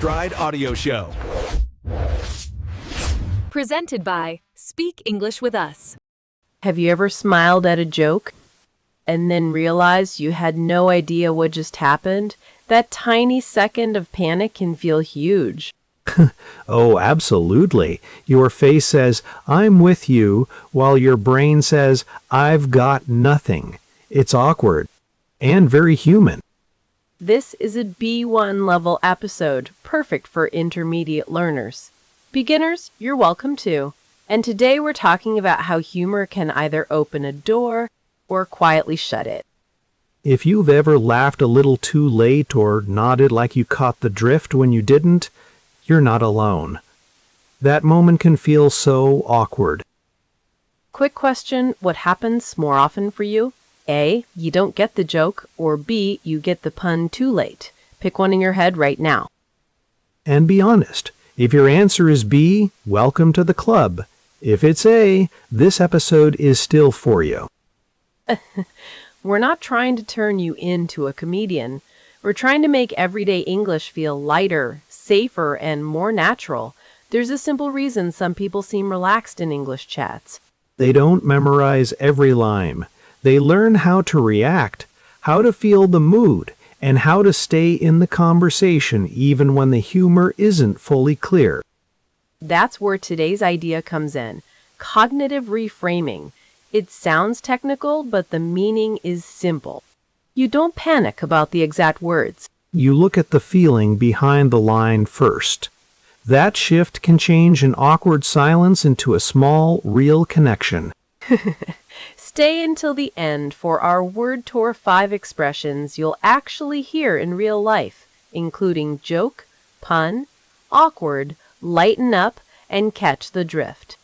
Stride Audio Show. Presented by Speak English with Us. Have you ever smiled at a joke and then realized you had no idea what just happened? That tiny second of panic can feel huge. Oh, absolutely. Your face says, "I'm with you," while your brain says, "I've got nothing." It's awkward and very human. This is a B1 level episode, perfect for intermediate learners. Beginners, you're welcome too. And today we're talking about how humor can either open a door or quietly shut it. If you've ever laughed a little too late or nodded like you caught the drift when you didn't, you're not alone. That moment can feel so awkward. Quick question, what happens more often for you? A, you don't get the joke, or B, you get the pun too late. Pick one in your head right now. And be honest, if your answer is B, welcome to the club. If it's A, this episode is still for you. We're not trying to turn you into a comedian. We're trying to make everyday English feel lighter, safer, and more natural. There's a simple reason some people seem relaxed in English chats. They don't memorize every line. They learn how to react, how to feel the mood, and how to stay in the conversation even when the humor isn't fully clear. That's where today's idea comes in. Cognitive reframing. It sounds technical, but the meaning is simple. You don't panic about the exact words. You look at the feeling behind the line first. That shift can change an awkward silence into a small, real connection. Stay until the end for our Word Tour 5 expressions you'll actually hear in real life, including joke, pun, awkward, lighten up, and catch the drift.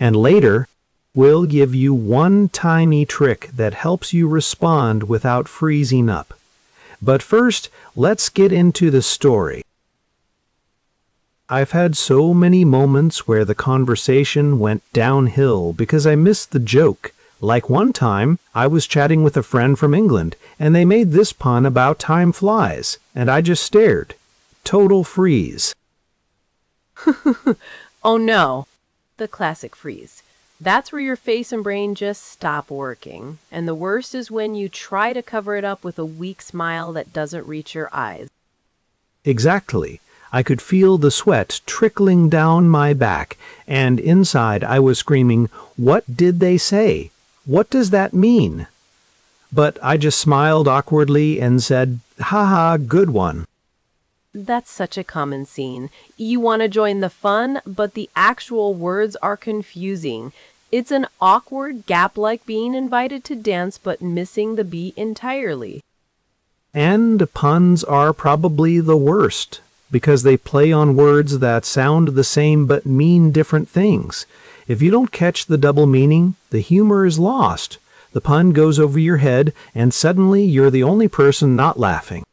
And later, we'll give you one tiny trick that helps you respond without freezing up. But first, let's get into the story. I've had so many moments where the conversation went downhill because I missed the joke. Like one time, I was chatting with a friend from England, and they made this pun about time flies, and I just stared. Total freeze. Oh no, the classic freeze. That's where your face and brain just stop working. And the worst is when you try to cover it up with a weak smile that doesn't reach your eyes. Exactly. I could feel the sweat trickling down my back, and inside I was screaming, "What did they say? What does that mean?" But I just smiled awkwardly and said, "Haha, good one." That's such a common scene. You want to join the fun, but the actual words are confusing. It's an awkward gap like being invited to dance but missing the beat entirely. And puns are probably the worst, because they play on words that sound the same but mean different things. If you don't catch the double meaning, the humor is lost. The pun goes over your head, and suddenly you're the only person not laughing.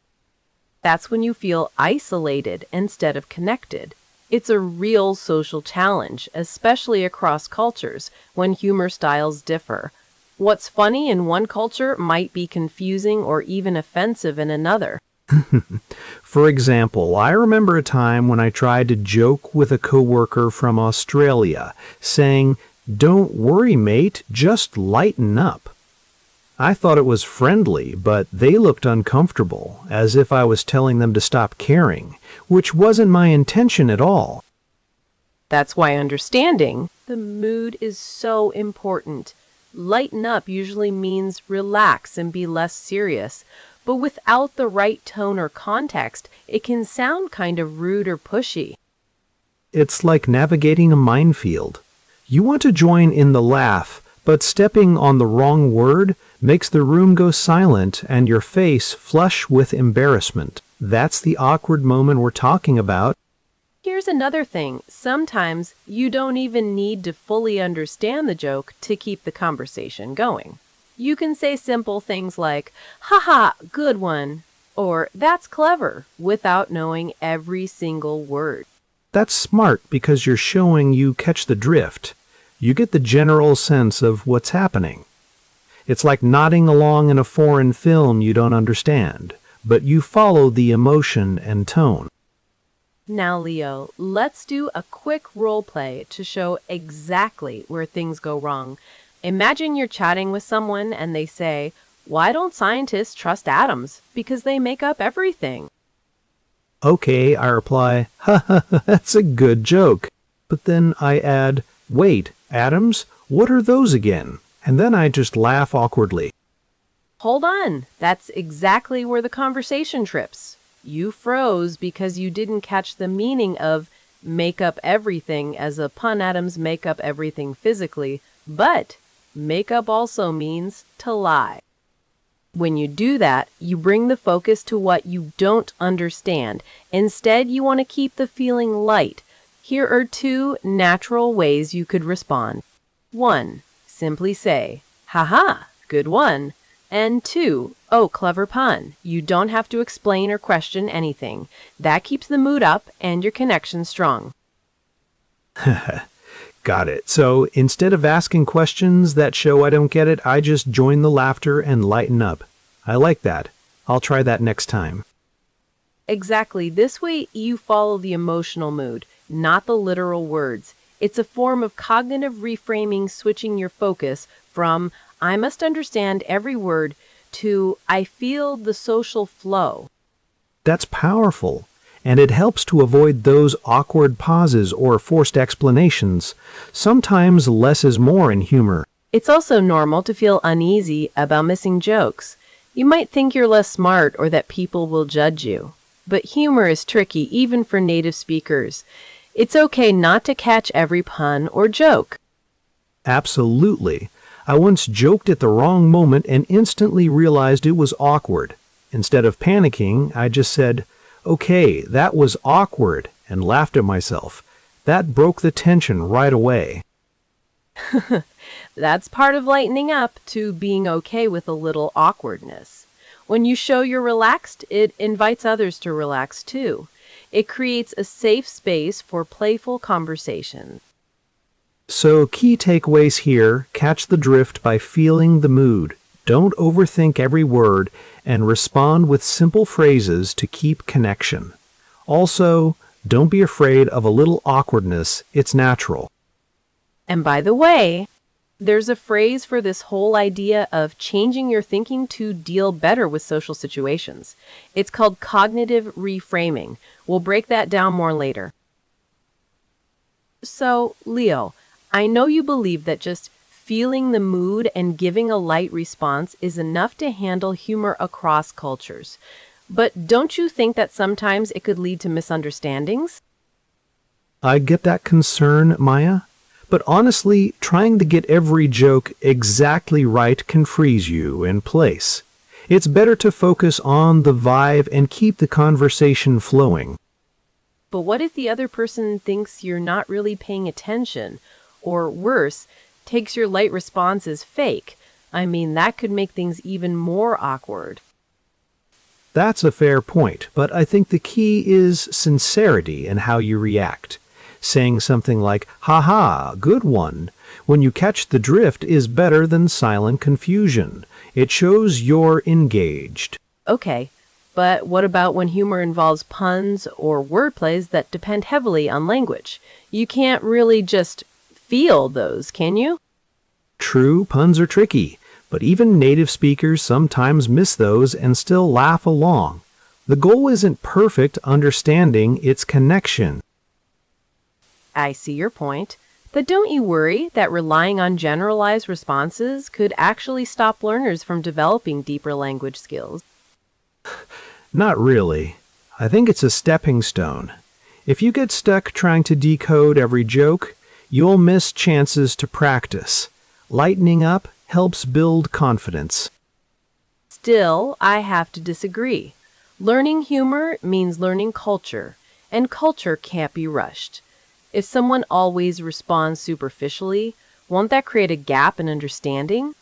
That's when you feel isolated instead of connected. It's a real social challenge, especially across cultures, when humor styles differ. What's funny in one culture might be confusing or even offensive in another. For example, I remember a time when I tried to joke with a coworker from Australia, saying, "Don't worry, mate, just lighten up." I thought it was friendly, but they looked uncomfortable, as if I was telling them to stop caring, which wasn't my intention at all. That's why understanding the mood is so important. Lighten up usually means relax and be less serious, but without the right tone or context, it can sound kind of rude or pushy. It's like navigating a minefield. You want to join in the laugh, but stepping on the wrong word makes the room go silent and your face flush with embarrassment. That's the awkward moment we're talking about. Here's another thing. Sometimes you don't even need to fully understand the joke to keep the conversation going. You can say simple things like, "Haha, good one," or "That's clever," without knowing every single word. That's smart because you're showing you catch the drift. You get the general sense of what's happening. It's like nodding along in a foreign film you don't understand, but you follow the emotion and tone. Now, Leo, let's do a quick role play to show exactly where things go wrong. Imagine you're chatting with someone and they say, "Why don't scientists trust atoms? Because they make up everything." Okay, I reply, "Ha ha, that's a good joke." But then I add, "Wait, atoms? What are those again?" And then I just laugh awkwardly. Hold on, that's exactly where the conversation trips. You froze because you didn't catch the meaning of make up everything as a pun. Atoms make up everything physically, but make up also means to lie. When you do that, you bring the focus to what you don't understand. Instead, you want to keep the feeling light. Here are two natural ways you could respond. 1. Simply say, "Haha, good one." And 2, "Oh, clever pun." You don't have to explain or question anything. That keeps the mood up and your connection strong. Got it. So instead of asking questions that show I don't get it, I just join the laughter and lighten up. I like that. I'll try that next time. Exactly. This way you follow the emotional mood, not the literal words. It's a form of cognitive reframing, switching your focus from "I must understand every word" to "I feel the social flow." That's powerful, and it helps to avoid those awkward pauses or forced explanations. Sometimes less is more in humor. It's also normal to feel uneasy about missing jokes. You might think you're less smart or that people will judge you. But humor is tricky even for native speakers. It's okay not to catch every pun or joke. Absolutely. I once joked at the wrong moment and instantly realized it was awkward. Instead of panicking, I just said, "Okay, that was awkward," and laughed at myself. That broke the tension right away. That's part of lightening up to being okay with a little awkwardness. When you show you're relaxed, it invites others to relax too. It creates a safe space for playful conversation. So key takeaways here: catch the drift by feeling the mood. Don't overthink every word and respond with simple phrases to keep connection. Also, don't be afraid of a little awkwardness. It's natural. And by the way, there's a phrase for this whole idea of changing your thinking to deal better with social situations. It's called cognitive reframing. We'll break that down more later. So, Leo, I know you believe that just feeling the mood and giving a light response is enough to handle humor across cultures. But don't you think that sometimes it could lead to misunderstandings? I get that concern, Maya. But honestly, trying to get every joke exactly right can freeze you in place. It's better to focus on the vibe and keep the conversation flowing. But what if the other person thinks you're not really paying attention? Or worse, takes your light response as fake? I mean, that could make things even more awkward. That's a fair point, but I think the key is sincerity in how you react. Saying something like, "Haha, good one," when you catch the drift is better than silent confusion. It shows you're engaged. Okay, but what about when humor involves puns or wordplays that depend heavily on language? You can't really just feel those, can you? True, puns are tricky, but even native speakers sometimes miss those and still laugh along. The goal isn't perfect understanding, it's connection. I see your point. But don't you worry that relying on generalized responses could actually stop learners from developing deeper language skills? Not really. I think it's a stepping stone. If you get stuck trying to decode every joke, you'll miss chances to practice. Lightening up helps build confidence. Still, I have to disagree. Learning humor means learning culture, and culture can't be rushed. If someone always responds superficially, won't that create a gap in understanding?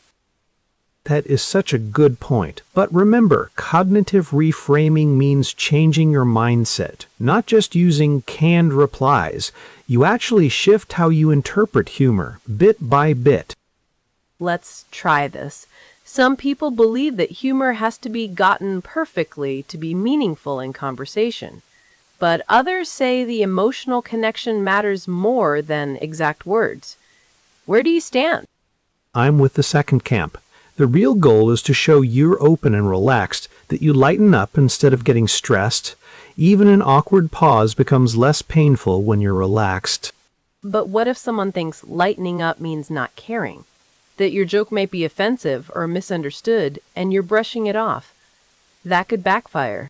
That is such a good point. But remember, cognitive reframing means changing your mindset, not just using canned replies. You actually shift how you interpret humor, bit by bit. Let's try this. Some people believe that humor has to be gotten perfectly to be meaningful in conversation, but others say the emotional connection matters more than exact words. Where do you stand? I'm with the second camp. The real goal is to show you're open and relaxed, that you lighten up instead of getting stressed. Even an awkward pause becomes less painful when you're relaxed. But what if someone thinks lightening up means not caring? That your joke might be offensive or misunderstood and you're brushing it off. That could backfire.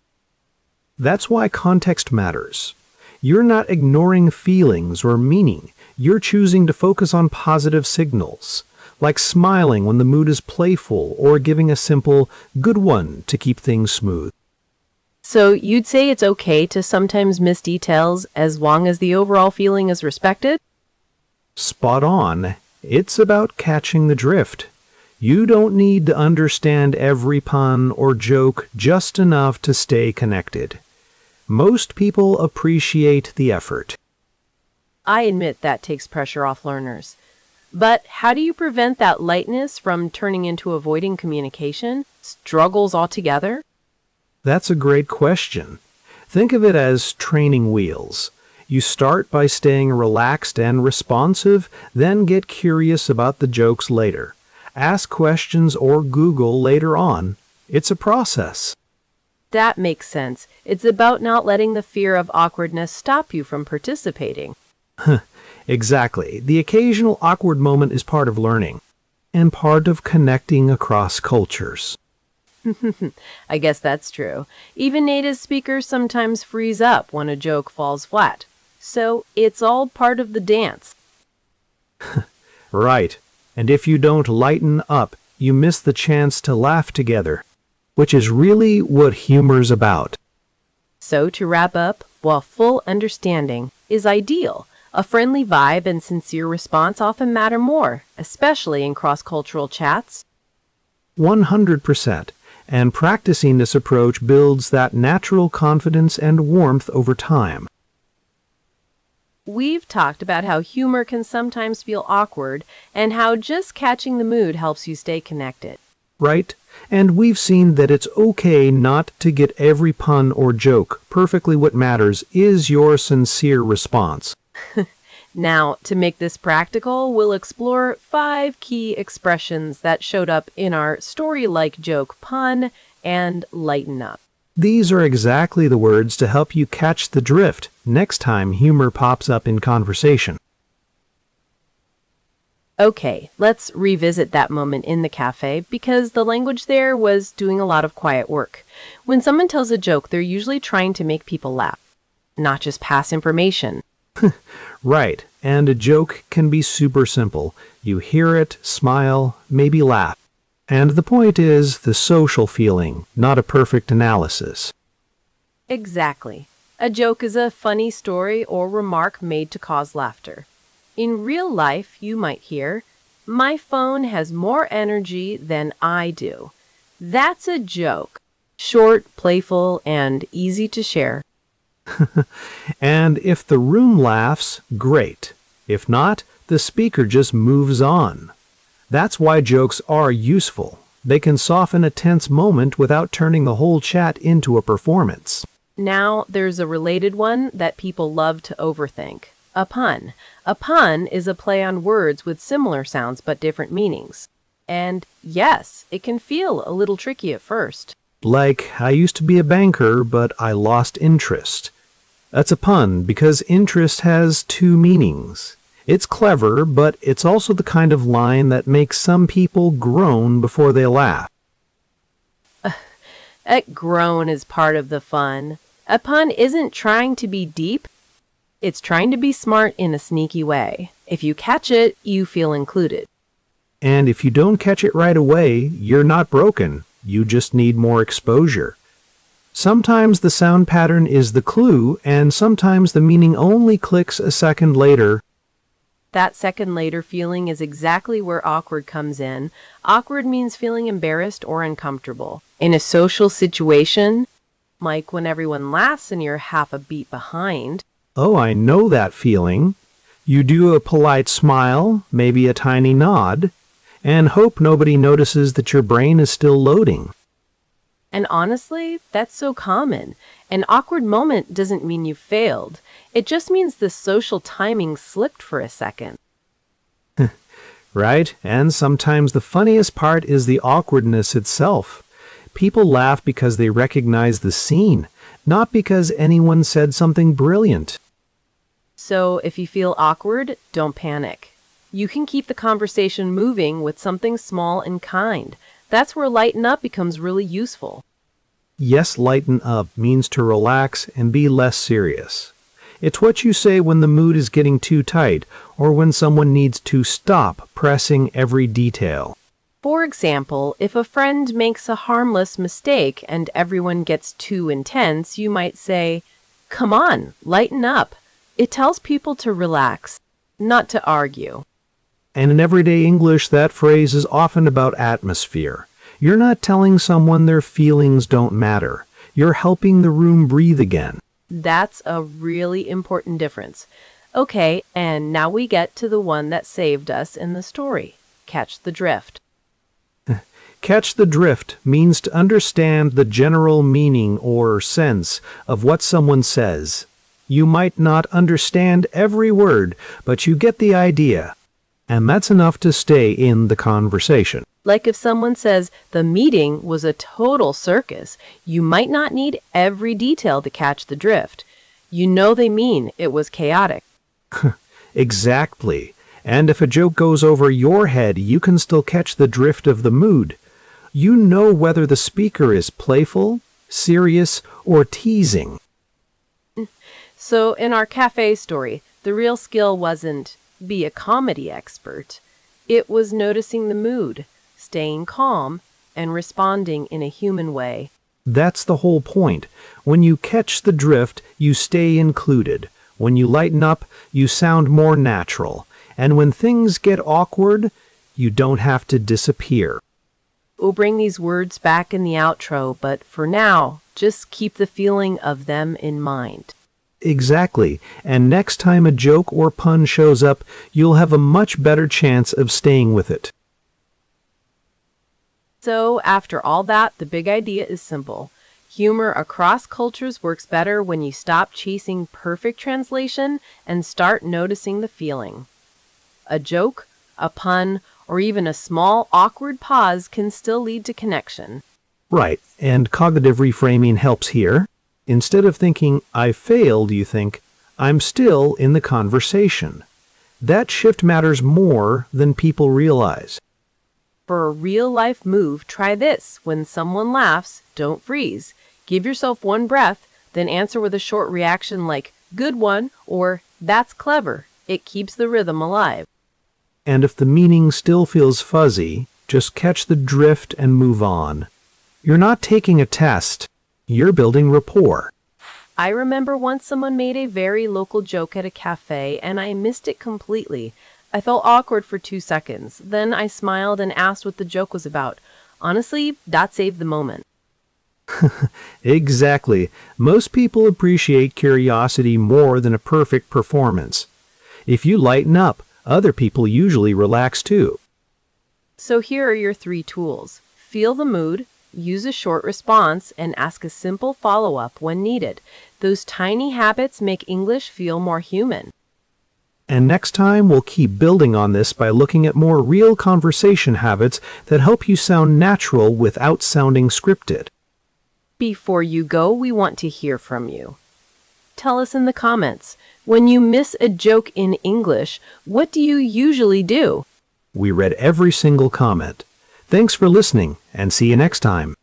That's why context matters. You're not ignoring feelings or meaning. You're choosing to focus on positive signals, like smiling when the mood is playful or giving a simple, good one to keep things smooth. So you'd say it's okay to sometimes miss details as long as the overall feeling is respected? Spot on. It's about catching the drift. You don't need to understand every pun or joke just enough to stay connected. Most people appreciate the effort. I admit that takes pressure off learners. But how do you prevent that lightness from turning into avoiding communication? Struggles altogether? That's a great question. Think of it as training wheels. You start by staying relaxed and responsive, then get curious about the jokes later. Ask questions or Google later on. It's a process. That makes sense. It's about not letting the fear of awkwardness stop you from participating. Exactly. The occasional awkward moment is part of learning and part of connecting across cultures. I guess that's true. Even native speakers sometimes freeze up when a joke falls flat. So it's all part of the dance. Right. And if you don't lighten up, you miss the chance to laugh together, which is really what humor's about. So to wrap up, while full understanding is ideal, a friendly vibe and sincere response often matter more, especially in cross-cultural chats. 100%. And practicing this approach builds that natural confidence and warmth over time. We've talked about how humor can sometimes feel awkward and how just catching the mood helps you stay connected. Right? And we've seen that it's okay not to get every pun or joke. Perfectly what matters is your sincere response. Now, to make this practical, we'll explore 5 key expressions that showed up in our story-like joke pun and lighten up. These are exactly the words to help you catch the drift next time humor pops up in conversation. Okay, let's revisit that moment in the cafe because the language there was doing a lot of quiet work. When someone tells a joke, they're usually trying to make people laugh, not just pass information. Right, and a joke can be super simple. You hear it, smile, maybe laugh. And the point is the social feeling, not a perfect analysis. Exactly. A joke is a funny story or remark made to cause laughter. In real life, you might hear, "My phone has more energy than I do." That's a joke. Short, playful, and easy to share. And if the room laughs, great. If not, the speaker just moves on. That's why jokes are useful. They can soften a tense moment without turning the whole chat into a performance. Now, there's a related one that people love to overthink. A pun. A pun is a play on words with similar sounds but different meanings. And yes, it can feel a little tricky at first. Like, I used to be a banker, but I lost interest. That's a pun because interest has 2 meanings. It's clever, but it's also the kind of line that makes some people groan before they laugh. That groan is part of the fun. A pun isn't trying to be deep. It's trying to be smart in a sneaky way. If you catch it, you feel included. And if you don't catch it right away, you're not broken. You just need more exposure. Sometimes the sound pattern is the clue, and sometimes the meaning only clicks a second later. That second later feeling is exactly where awkward comes in. Awkward means feeling embarrassed or uncomfortable. In a social situation, like when everyone laughs and you're half a beat behind. Oh, I know that feeling. You do a polite smile, maybe a tiny nod. and hope nobody notices that your brain is still loading. And honestly, that's so common. An awkward moment doesn't mean you failed. It just means the social timing slipped for a second. Right? And sometimes the funniest part is the awkwardness itself. People laugh because they recognize the scene, not because anyone said something brilliant. So if you feel awkward, don't panic. You can keep the conversation moving with something small and kind. That's where lighten up becomes really useful. Yes, lighten up means to relax and be less serious. It's what you say when the mood is getting too tight or when someone needs to stop pressing every detail. For example, if a friend makes a harmless mistake and everyone gets too intense, you might say, "Come on, lighten up." It tells people to relax, not to argue. And in everyday English, that phrase is often about atmosphere. You're not telling someone their feelings don't matter. You're helping the room breathe again. That's a really important difference. Okay, and now we get to the one that saved us in the story. Catch the drift. Catch the drift means to understand the general meaning or sense of what someone says. You might not understand every word, but you get the idea. And that's enough to stay in the conversation. Like if someone says the meeting was a total circus, you might not need every detail to catch the drift. You know they mean it was chaotic. Exactly. And if a joke goes over your head, you can still catch the drift of the mood. You know whether the speaker is playful, serious, or teasing. So in our cafe story, the real skill wasn't be a comedy expert. It was noticing the mood, staying calm, and responding in a human way. That's the whole point. When you catch the drift, you stay included. When you lighten up, you sound more natural. And when things get awkward, you don't have to disappear. We'll bring these words back in the outro, but for now, just keep the feeling of them in mind. Exactly. And next time a joke or pun shows up, you'll have a much better chance of staying with it. So, after all that, the big idea is simple. Humor across cultures works better when you stop chasing perfect translation and start noticing the feeling. A joke, a pun, or even a small awkward pause can still lead to connection. Right, and cognitive reframing helps here. Instead of thinking, I failed, you think, I'm still in the conversation. That shift matters more than people realize. For a real-life move, try this. When someone laughs, don't freeze. Give yourself one breath, then answer with a short reaction like, "Good one," or "That's clever." It keeps the rhythm alive. And if the meaning still feels fuzzy, just catch the drift and move on. You're not taking a test. You're building rapport. I remember once someone made a very local joke at a cafe, and I missed it completely. I felt awkward for 2 seconds. Then I smiled and asked what the joke was about. Honestly, that saved the moment. Exactly. Most people appreciate curiosity more than a perfect performance. If you lighten up, other people usually relax too. So here are your 3 tools. Feel the mood, use a short response, and ask a simple follow-up when needed. Those tiny habits make English feel more human. And next time, we'll keep building on this by looking at more real conversation habits that help you sound natural without sounding scripted. Before you go, we want to hear from you. Tell us in the comments. When you miss a joke in English, what do you usually do? We read every single comment. Thanks for listening, and see you next time.